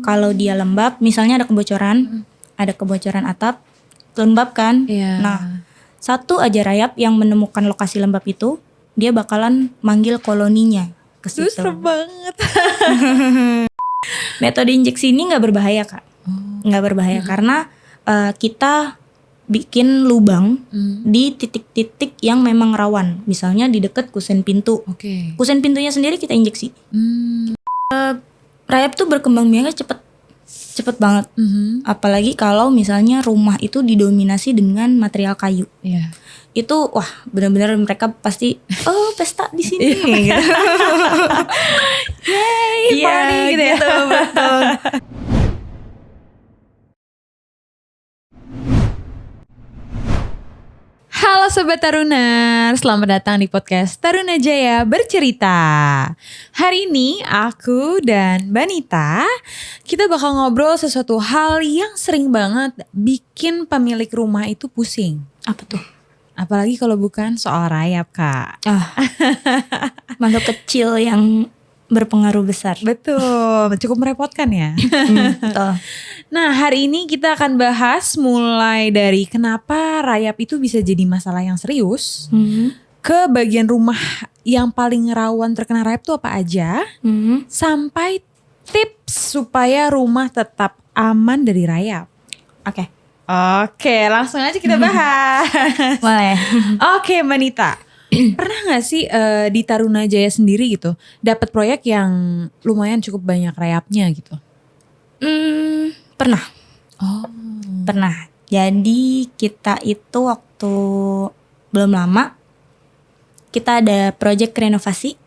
Kalau dia lembab, misalnya ada kebocoran atap, lembab kan. Iya. Nah, satu aja rayap yang menemukan lokasi lembab itu, dia bakalan manggil koloninya ke situ. Serem banget. Metode injeksi ini nggak berbahaya Kak, nggak berbahaya karena kita bikin lubang di titik-titik yang memang rawan, misalnya di dekat kusen pintu. Oke. Kusen pintunya sendiri kita injeksi. Rayap tuh berkembang biaknya cepet banget. Apalagi kalau misalnya rumah itu didominasi dengan material kayu. Iya. Itu wah benar-benar mereka pasti pesta di sini gitu. Yay, party gitu ya. Betul. Halo Sobat Taruna, selamat datang di podcast Taruna Jaya Bercerita. Hari ini aku dan Banita, kita bakal ngobrol sesuatu hal yang sering banget bikin pemilik rumah itu pusing. Apa tuh? Apalagi kalau bukan soal rayap, Kak. Makhluk kecil yang berpengaruh besar. Betul, cukup merepotkan ya. Betul. Nah, hari ini kita akan bahas mulai dari kenapa rayap itu bisa jadi masalah yang serius, ke bagian rumah yang paling rawan terkena rayap itu apa aja, sampai tips supaya rumah tetap aman dari rayap. Oke, langsung aja kita bahas. Boleh. Oke, Mbak Nita. Pernah gak sih di Taruna Jaya sendiri gitu dapat proyek yang lumayan cukup banyak rayapnya gitu? Pernah. Oh. Pernah. Jadi kita itu waktu belum lama kita ada proyek renovasi.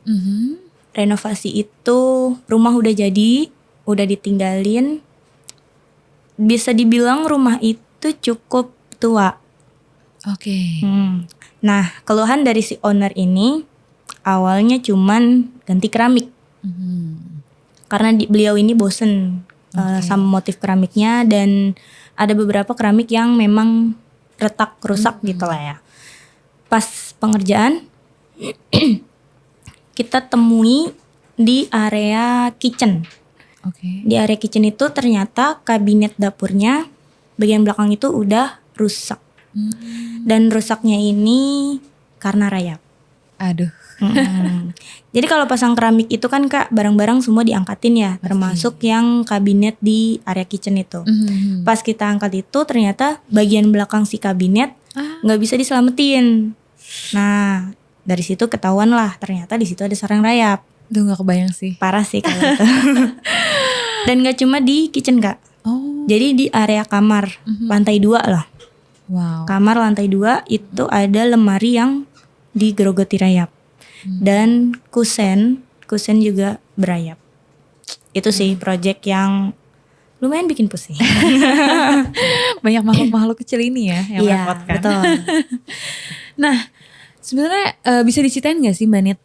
Renovasi itu rumah udah jadi, udah ditinggalin. Bisa dibilang rumah itu cukup tua. Oke. Nah, keluhan dari si owner ini awalnya cuman ganti keramik. Karena beliau ini bosen sama motif keramiknya dan ada beberapa keramik yang memang retak, rusak gitu lah ya. Pas pengerjaan kita temui di area kitchen. Oke. Di area kitchen itu ternyata kabinet dapurnya bagian belakang itu udah rusak. Dan rusaknya ini karena rayap. Aduh. Jadi kalau pasang keramik itu kan Kak, barang-barang semua diangkatin ya. Termasuk yang kabinet di area kitchen itu. Pas kita angkat itu ternyata bagian belakang si kabinet gak bisa diselamatin. Nah dari situ ketahuan lah ternyata di situ ada sarang rayap. Duh, gak kebayang sih. Parah sih kalau itu. Dan gak cuma di kitchen Kak. Jadi di area kamar lantai 2 lah. Wow. Kamar lantai 2 itu ada lemari yang digerogoti rayap. Dan kusen juga berayap. Itu sih proyek yang lumayan bikin pusing. Banyak makhluk-makhluk kecil ini ya yang merepotkan. Betul. Nah, sebenarnya bisa diceritain gak sih Mbak Nit,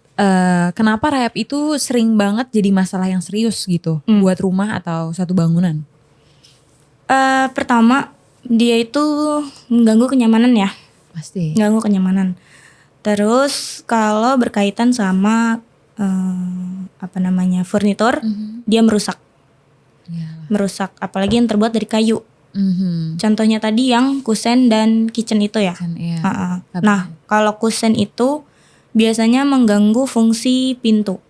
kenapa rayap itu sering banget jadi masalah yang serius gitu buat rumah atau satu bangunan? Pertama, dia itu mengganggu kenyamanan ya. Pasti. Mengganggu kenyamanan. Terus kalau berkaitan sama furnitur, dia merusak. Merusak, apalagi yang terbuat dari kayu. Contohnya tadi yang kusen dan kitchen itu ya. Nah, kalau kusen itu biasanya mengganggu fungsi pintu.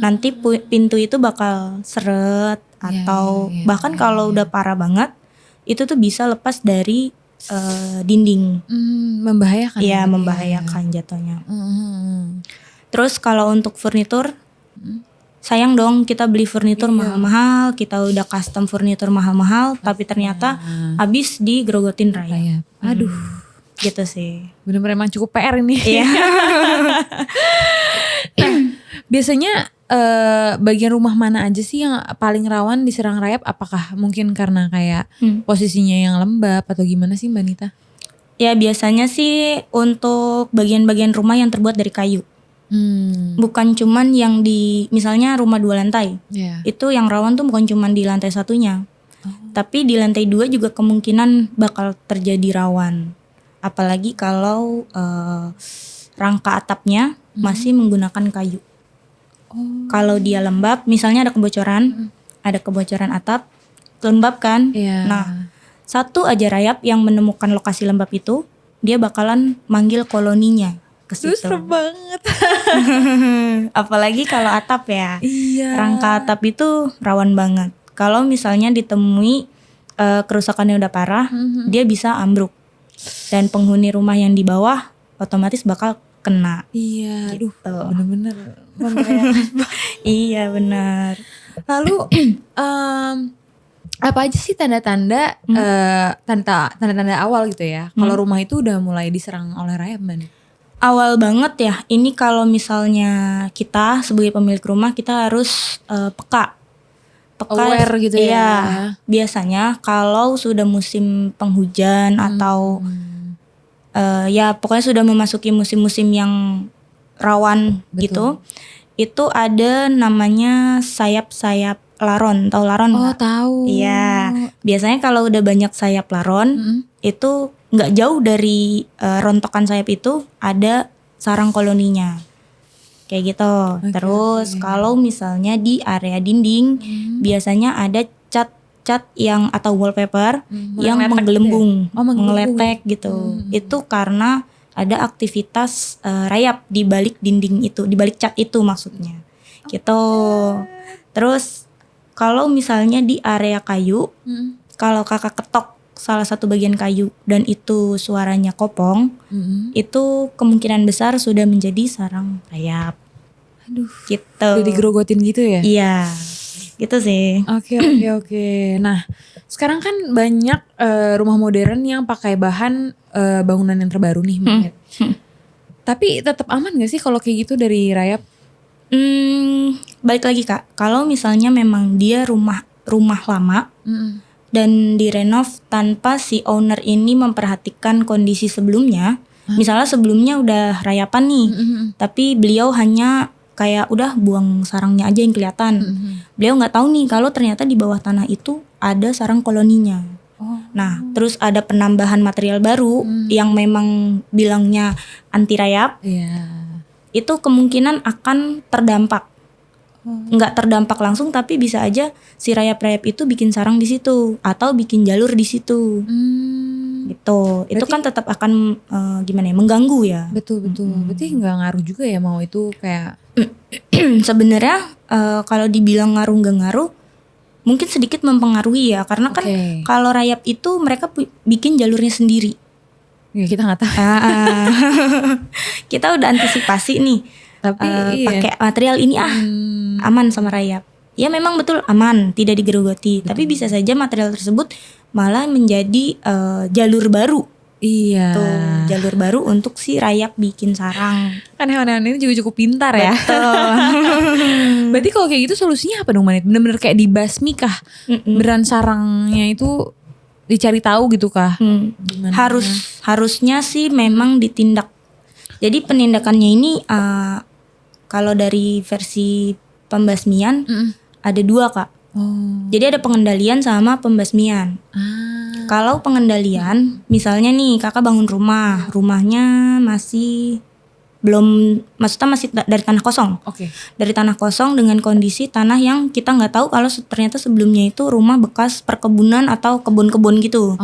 Nanti pintu itu bakal seret atau bahkan kalau udah parah banget itu tuh bisa lepas dari dinding. Membahayakan. Iya, membahayakan jatuhnya. Terus kalau untuk furnitur, sayang dong kita beli furnitur mahal-mahal, kita udah custom furnitur mahal-mahal, tapi ternyata habis digerogotin rayap. Aduh, gitu sih. Bener-bener emang cukup PR ini. Iya. Nah, biasanya bagian rumah mana aja sih yang paling rawan diserang rayap? Apakah mungkin karena kayak posisinya yang lembab atau gimana sih Mbak Nita? Ya biasanya sih untuk bagian-bagian rumah yang terbuat dari kayu. Bukan cuman yang di misalnya rumah 2 lantai. Itu yang rawan tuh bukan cuman di lantai satunya. Tapi di lantai 2 juga kemungkinan bakal terjadi rawan. Apalagi kalau rangka atapnya masih menggunakan kayu. Kalau dia lembab, misalnya ada kebocoran, ada kebocoran atap, lembab kan. Nah, satu aja rayap yang menemukan lokasi lembab itu, dia bakalan manggil koloninya ke situ. Serem banget. Apalagi kalau atap ya. Iya. Rangka atap itu rawan banget. Kalau misalnya ditemui kerusakannya udah parah, dia bisa ambruk. Dan penghuni rumah yang di bawah otomatis bakal kena. Iya, gitu. Bener-bener membahayakan. Iya benar. Lalu apa aja sih tanda-tanda tanda-tanda awal gitu ya? Kalau rumah itu udah mulai diserang oleh rayap, Man? Awal banget ya. Ini kalau misalnya kita sebagai pemilik rumah kita harus peka, aware gitu ya. Iya. Biasanya kalau sudah musim penghujan atau ya pokoknya sudah memasuki musim-musim yang rawan. Betul. Gitu, itu ada namanya sayap-sayap laron. Tahu laron nggak? Tahu. Iya, biasanya kalau udah banyak sayap laron itu nggak jauh dari rontokan sayap itu ada sarang koloninya kayak gitu. Terus kalau misalnya di area dinding biasanya ada cat yang atau wallpaper yang menggelembung, gitu ya? mengeletek gitu. Itu karena ada aktivitas rayap di balik dinding itu, di balik cat itu maksudnya. Gitu. Terus kalau misalnya di area kayu, kalau kakak ketok salah satu bagian kayu dan itu suaranya kopong, itu kemungkinan besar sudah menjadi sarang rayap. Aduh. Gitu. Udah digerogotin gitu ya? Iya. Gitu sih. Oke. Nah, sekarang kan banyak rumah modern yang pakai bahan bangunan yang terbaru nih, Mbak. Tapi tetap aman gak sih kalau kayak gitu dari rayap? Balik lagi Kak, kalau misalnya memang dia rumah lama dan direnov tanpa si owner ini memperhatikan kondisi sebelumnya, misalnya sebelumnya udah rayapan nih, tapi beliau hanya kayak udah buang sarangnya aja yang kelihatan. Beliau nggak tahu nih kalau ternyata di bawah tanah itu ada sarang koloninya. Nah, terus ada penambahan material baru yang memang bilangnya anti rayap. Itu kemungkinan akan terdampak. Nggak terdampak langsung tapi bisa aja si rayap-rayap itu bikin sarang di situ atau bikin jalur di situ. Gitu. Berarti, itu kan tetap akan gimana ya, mengganggu ya. Betul. Berarti nggak ngaruh juga ya mau itu kayak sebenarnya kalau dibilang ngaruh nggak ngaruh, mungkin sedikit mempengaruhi ya, karena kan kalau rayap itu mereka bikin jalurnya sendiri. Ya, kita nggak tahu. Kita udah antisipasi nih, tapi pakai material ini aman sama rayap. Ya memang betul aman, tidak digerogoti. Tapi bisa saja material tersebut malah menjadi jalur baru. Iya. Tuh, jalur baru untuk si rayap bikin sarang. Kan hewan-hewan ini juga cukup pintar ya. Betul. Berarti kalau kayak gitu solusinya apa dong, Manit? Bener-bener kayak dibasmi kah? Beran sarangnya itu dicari tahu gitu kah? Harusnya sih memang ditindak. Jadi penindakannya ini kalau dari versi pembasmian ada 2 Kak. Jadi ada pengendalian sama pembasmian. Kalau pengendalian, misalnya nih kakak bangun rumahnya masih belum, maksudnya masih dari tanah kosong. Dari tanah kosong dengan kondisi tanah yang kita nggak tahu kalau ternyata sebelumnya itu rumah bekas perkebunan atau kebun-kebun gitu.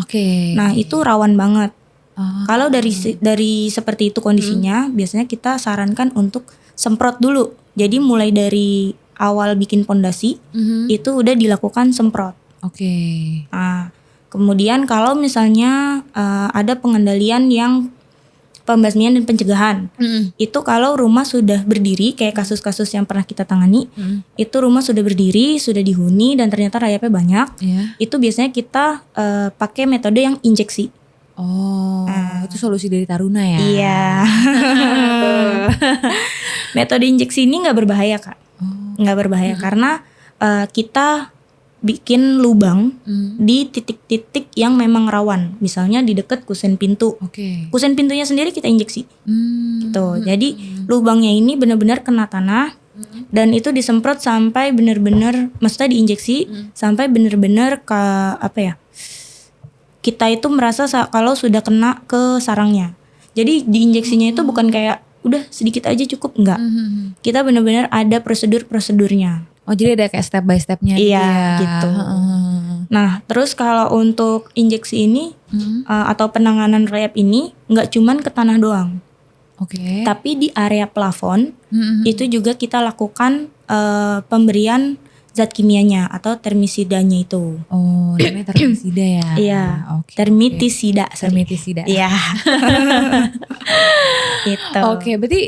Nah itu rawan banget. Kalau dari seperti itu kondisinya, biasanya kita sarankan untuk semprot dulu. Jadi mulai dari awal bikin pondasi itu udah dilakukan semprot. Nah, kemudian kalau misalnya ada pengendalian yang pembasmian dan pencegahan, itu kalau rumah sudah berdiri, kayak kasus-kasus yang pernah kita tangani, itu rumah sudah berdiri, sudah dihuni dan ternyata rayapnya banyak, itu biasanya kita pakai metode yang injeksi. Itu solusi dari Taruna ya? Iya. Metode injeksi ini nggak berbahaya Kak, nggak berbahaya karena kita bikin lubang di titik-titik yang memang rawan, misalnya di dekat kusen pintu. Kusen pintunya sendiri kita injeksi, gitu. Jadi lubangnya ini benar-benar kena tanah dan itu disemprot sampai benar-benar, maksudnya diinjeksi sampai benar-benar ke kita itu merasa kalau sudah kena ke sarangnya. Jadi diinjeksinya itu bukan kayak udah sedikit aja cukup, enggak. Kita benar-benar ada prosedurnya. Oh jadi ada kayak step by stepnya iya gitu. Nah terus kalau untuk injeksi ini atau penanganan rayap ini nggak cuman ke tanah doang. Tapi di area plafon itu juga kita lakukan pemberian zat kimianya atau termisidanya itu. Oh, namanya termisida ya. Iya. Termitisida. Termitisida. Iya. Gitu. Berarti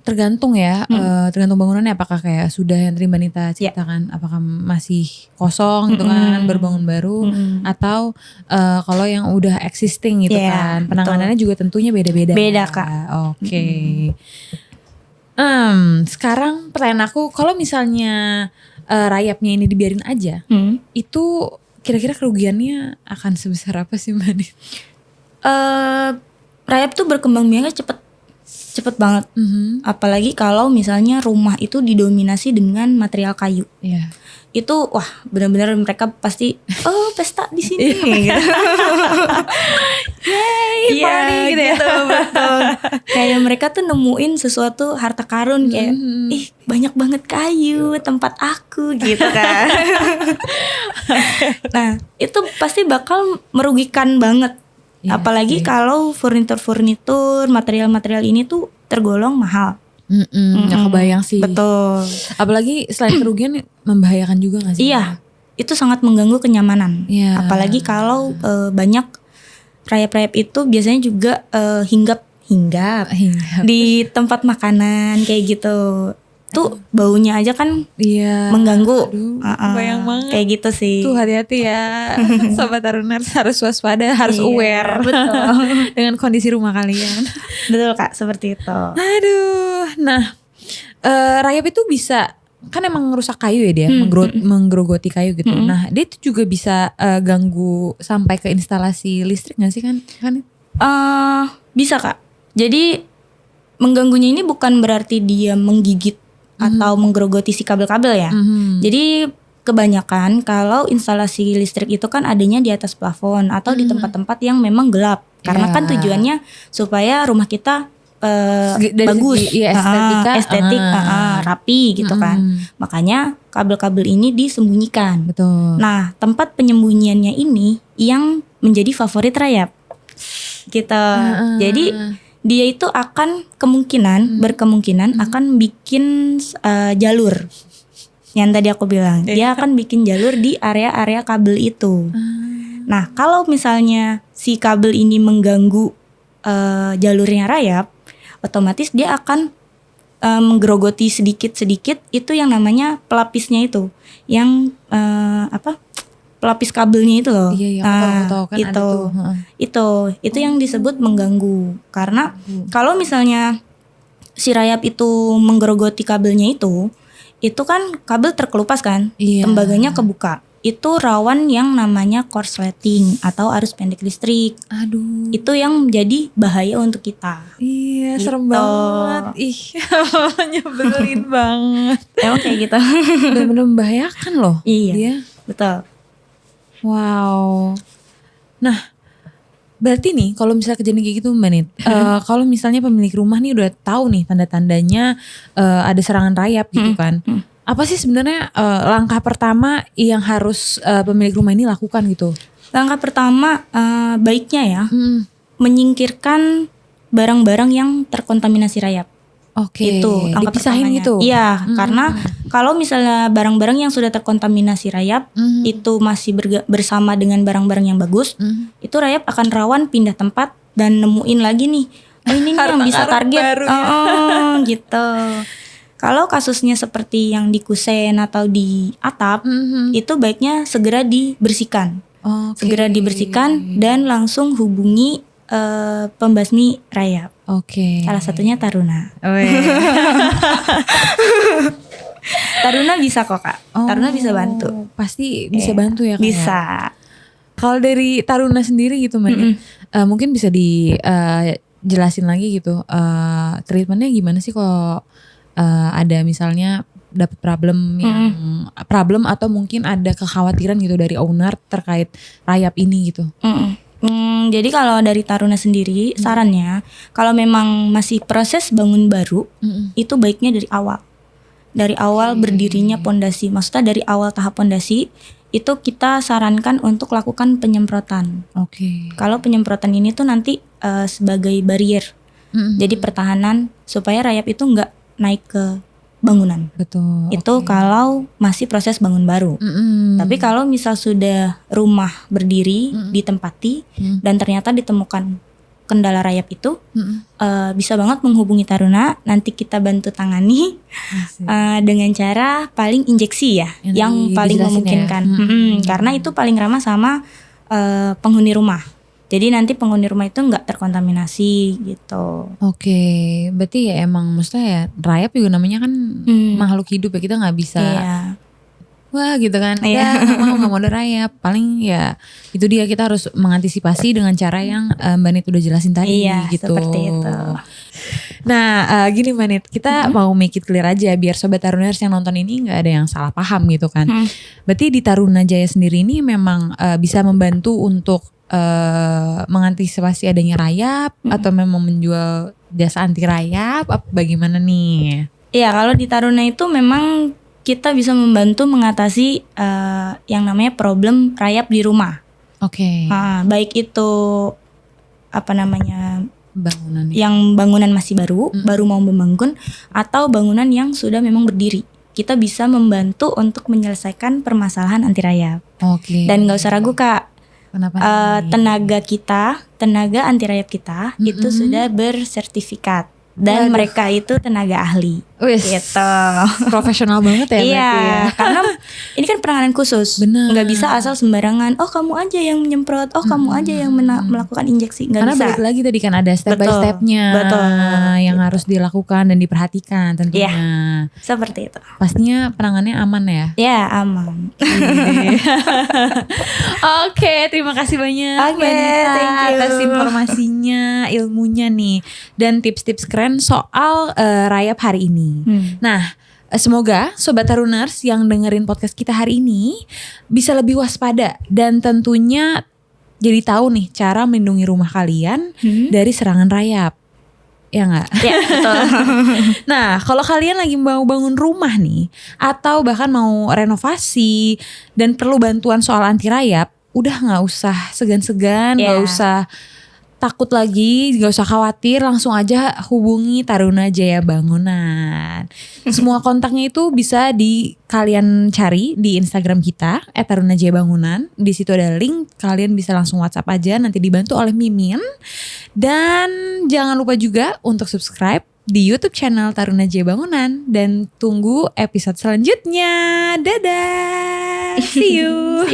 tergantung ya, tergantung bangunannya, apakah kayak sudah yang tadi Mbak Nita ceritakan, apakah masih kosong gitu kan, berbangun baru, atau kalau yang udah existing gitu kan, penanganannya juga tentunya beda-beda. Beda Kak. Sekarang pertanyaan aku, kalau misalnya rayapnya ini dibiarin aja, itu kira-kira kerugiannya akan sebesar apa sih Mbak Nita? Rayap tuh berkembang biaknya cepet banget. Apalagi kalau misalnya rumah itu didominasi dengan material kayu. Itu wah benar-benar mereka pasti pesta di sini gitu. Yay, party gitu ya. Betul. Kayak mereka tuh nemuin sesuatu harta karun kayak banyak banget kayu tempat aku gitu kan. Nah, itu pasti bakal merugikan banget. Apalagi kalau furnitur, material-material ini tuh tergolong mahal. Gak kebayang sih. Betul. Apalagi selain kerugian membahayakan juga gak sih? Iya, itu sangat mengganggu kenyamanan. Apalagi kalau banyak rayap-rayap itu biasanya juga hinggap di tempat makanan kayak gitu. Tuh baunya aja kan mengganggu. Bayang banget. Kayak gitu sih. Tuh hati-hati ya Sobat Taruners, harus waspada, harus aware. Betul. Dengan kondisi rumah kalian. Betul Kak, seperti itu. Aduh. Nah rayap itu bisa, kan emang ngerusak kayu ya dia, menggerogoti kayu gitu. Nah dia itu juga bisa ganggu sampai ke instalasi listrik gak sih kan? Bisa Kak. Jadi mengganggunya ini bukan berarti dia menggigit atau menggerogoti si kabel-kabel ya. Jadi kebanyakan kalau instalasi listrik itu kan adanya di atas plafon atau di tempat-tempat yang memang gelap. Karena kan tujuannya supaya rumah kita bagus, estetik, rapi gitu kan. Makanya kabel-kabel ini disembunyikan. Betul. Nah, tempat penyembunyiannya ini yang menjadi favorit rayap. Gitu. Jadi dia itu akan berkemungkinan akan bikin jalur. Yang tadi aku bilang, dia akan bikin jalur di area-area kabel itu. Nah, kalau misalnya si kabel ini mengganggu jalurnya rayap, otomatis dia akan menggerogoti sedikit-sedikit itu yang namanya pelapisnya itu, yang pelapis kabelnya itu loh. Tahu kan itu yang disebut mengganggu. Karena kalau misalnya si rayap itu menggerogoti kabelnya itu kan kabel terkelupas kan, tembaganya kebuka. Itu rawan yang namanya korsleting atau arus pendek listrik. Aduh. Itu yang menjadi bahaya untuk kita. Iya, gitu. Serem banget. Nyebelin banget. Emang kayak gitu. Benar-benar membahayakan loh. Iya. Betul. Wow. Nah, berarti nih kalau misalnya kejadian kayak gitu Mbak Nit, kalau misalnya pemilik rumah nih udah tahu nih tanda-tandanya ada serangan rayap gitu kan. Apa sih sebenarnya langkah pertama yang harus pemilik rumah ini lakukan gitu? Langkah pertama baiknya ya menyingkirkan barang-barang yang terkontaminasi rayap. Itu langkah dipisahin pertamanya. Gitu. Iya, karena kalau misalnya barang-barang yang sudah terkontaminasi rayap itu masih bersama dengan barang-barang yang bagus, itu rayap akan rawan pindah tempat dan nemuin lagi nih. Ini nih yang bisa target. Gitu. Kalau kasusnya seperti yang di kusen atau di atap, itu baiknya segera dibersihkan. Segera dibersihkan dan langsung hubungi pembasmi rayap. Salah satunya Taruna. Taruna bisa kok Kak. Taruna bisa bantu. Pasti bisa bantu ya Kak? Bisa. Kalau dari Taruna sendiri gitu Mbak, mungkin bisa dijelasin lagi gitu. Treatmentnya gimana sih kalau ada misalnya dapat problem atau mungkin ada kekhawatiran gitu dari owner terkait rayap ini gitu. Jadi kalau dari Taruna sendiri sarannya kalau memang masih proses bangun baru itu baiknya dari awal. Dari awal berdirinya pondasi, maksudnya dari awal tahap pondasi itu kita sarankan untuk lakukan penyemprotan. Kalau penyemprotan ini tuh nanti sebagai barrier, jadi pertahanan supaya rayap itu nggak naik ke bangunan. Betul. Itu kalau masih proses bangun baru. Tapi kalau misal sudah rumah berdiri, ditempati dan ternyata ditemukan kendala rayap itu, bisa banget menghubungi Taruna. Nanti kita bantu tangani dengan cara paling injeksi ya, yang paling memungkinkan. Karena itu paling ramah sama penghuni rumah. Jadi nanti penghuni rumah itu nggak terkontaminasi gitu. Berarti ya emang maksudnya ya rayap juga namanya kan makhluk hidup ya, kita nggak bisa. Wah gitu kan, nggak mau ada rayap. Paling ya itu dia, kita harus mengantisipasi dengan cara yang Mbak Nit udah jelasin tadi gitu. Seperti itu. Nah gini Mbak Nit, kita mau make it clear aja biar Sobat Taruners yang nonton ini gak ada yang salah paham gitu kan. Berarti di Taruna Jaya sendiri ini memang bisa membantu untuk mengantisipasi adanya rayap atau memang menjual jasa anti rayap, apa bagaimana nih? Iya, kalau di Taruna itu memang kita bisa membantu mengatasi yang namanya problem rayap di rumah. Baik itu bangunan yang bangunan masih baru mau membangun, atau bangunan yang sudah memang berdiri. Kita bisa membantu untuk menyelesaikan permasalahan anti rayap. Dan nggak usah ragu Kak. Tenaga anti rayap kita itu sudah bersertifikat. Dan mereka itu tenaga ahli. Gitu. Profesional banget ya. Iya, karena ini kan penanganan khusus. Nggak bisa asal sembarangan. Oh kamu aja yang menyemprot. Oh kamu aja yang melakukan injeksi. Nggak bisa. Karena balik lagi tadi kan ada step by stepnya yang harus dilakukan dan diperhatikan tentunya. Seperti itu. Pastinya penanganannya aman ya. Ya aman. Terima kasih banyak Mbak Nita atas informasinya, ilmunya nih, dan tips-tips keren soal rayap hari ini. Nah, semoga Sobat Taruners yang dengerin podcast kita hari ini bisa lebih waspada dan tentunya jadi tahu nih cara melindungi rumah kalian dari serangan rayap. Ya nggak? Ya betul. Nah, kalau kalian lagi mau bangun rumah nih, atau bahkan mau renovasi dan perlu bantuan soal anti rayap, udah nggak usah segan-segan, nggak usah takut lagi, gak usah khawatir, langsung aja hubungi Taruna Jaya Bangunan. Semua kontaknya itu bisa kalian cari di Instagram kita @tarunajaya_bangunan. Di situ ada link, kalian bisa langsung WhatsApp aja, nanti dibantu oleh Mimin. Dan jangan lupa juga untuk subscribe di YouTube channel Taruna Jaya Bangunan dan tunggu episode selanjutnya. Dadah. See you.